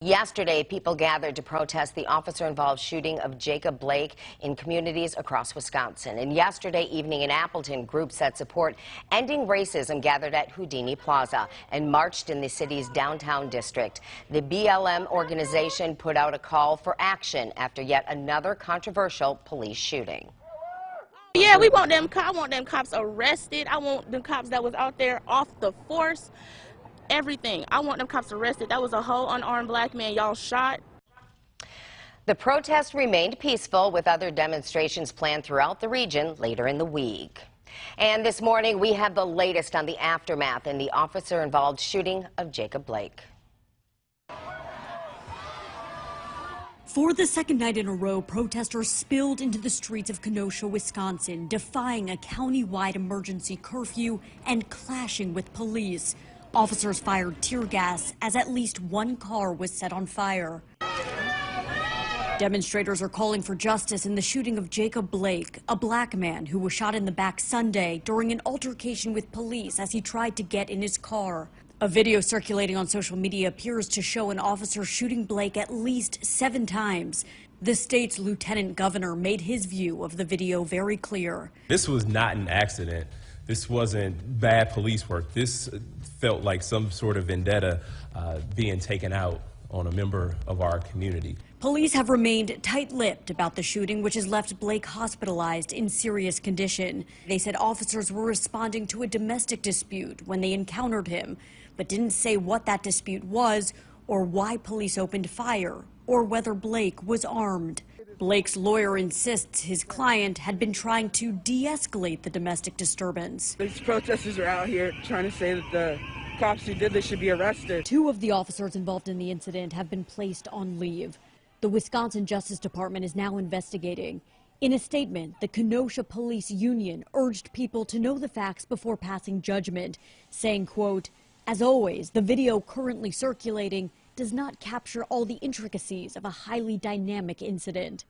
Yesterday, people gathered to protest the officer-involved shooting of Jacob Blake in communities across Wisconsin. And yesterday evening in Appleton, groups that support ending racism gathered at Houdini Plaza and marched in the city's downtown district. The BLM organization put out a call for action after yet another controversial police shooting. Yeah, we want them. I want them cops arrested. I want them cops that was out there off the force. Everything. I want them cops arrested. That was a whole unarmed black man y'all shot. The protest remained peaceful, with other demonstrations planned throughout the region later in the week. And this morning, we have the latest on the aftermath in the officer-involved shooting of Jacob Blake. For the second night in a row, protesters spilled into the streets of Kenosha, Wisconsin, defying a county-wide emergency curfew and clashing with police. Officers fired tear gas as at least one car was set on fire. Demonstrators are calling for justice in the shooting of Jacob Blake, a black man who was shot in the back Sunday during an altercation with police as he tried to get in his car. A video circulating on social media appears to show an officer shooting Blake at least 7 times. The state's lieutenant governor made his view of the video very clear. This was not an accident. This wasn't bad police work. This felt like some sort of vendetta being taken out on a member of our community. Police have remained tight-lipped about the shooting, which has left Blake hospitalized in serious condition. They said officers were responding to a domestic dispute when they encountered him, but didn't say what that dispute was or why police opened fire or whether Blake was armed. Blake's lawyer insists his client had been trying to de-escalate the domestic disturbance. These protesters are out here trying to say that the cops who did this should be arrested. 2 of the officers involved in the incident have been placed on leave. The Wisconsin Justice Department is now investigating. In a statement, the Kenosha Police Union urged people to know the facts before passing judgment, saying, quote, "As always, the video currently circulating does not capture all the intricacies of a highly dynamic incident."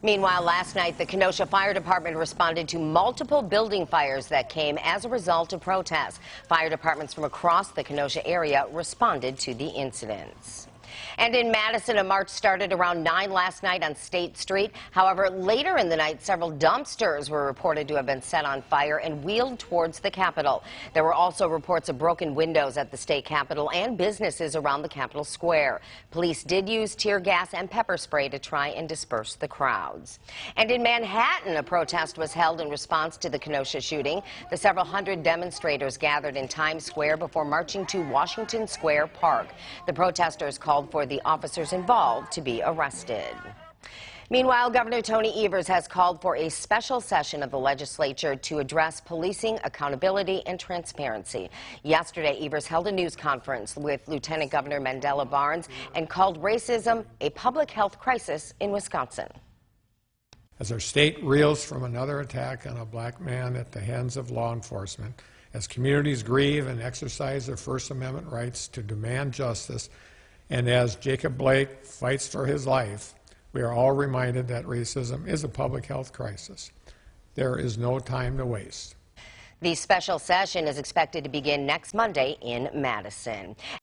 Meanwhile, last night, the Kenosha Fire Department responded to multiple building fires that came as a result of protests. Fire departments from across the Kenosha area responded to the incidents. And in Madison, a march started around 9 last night on State Street. However, later in the night, several dumpsters were reported to have been set on fire and wheeled towards the Capitol. There were also reports of broken windows at the state Capitol and businesses around the Capitol Square. Police did use tear gas and pepper spray to try and disperse the crowds. And in Manhattan, a protest was held in response to the Kenosha shooting. The several hundred demonstrators gathered in Times Square before marching to Washington Square Park. The protesters called for the officers involved to be arrested. Meanwhile, Governor Tony Evers has called for a special session of the legislature to address policing accountability and transparency. Yesterday, Evers held a news conference with Lieutenant Governor Mandela Barnes and called racism a public health crisis in Wisconsin. As our state reels from another attack on a black man at the hands of law enforcement, as communities grieve and exercise their First Amendment rights to demand justice, and as Jacob Blake fights for his life, we are all reminded that racism is a public health crisis. There is no time to waste. The special session is expected to begin next Monday in Madison.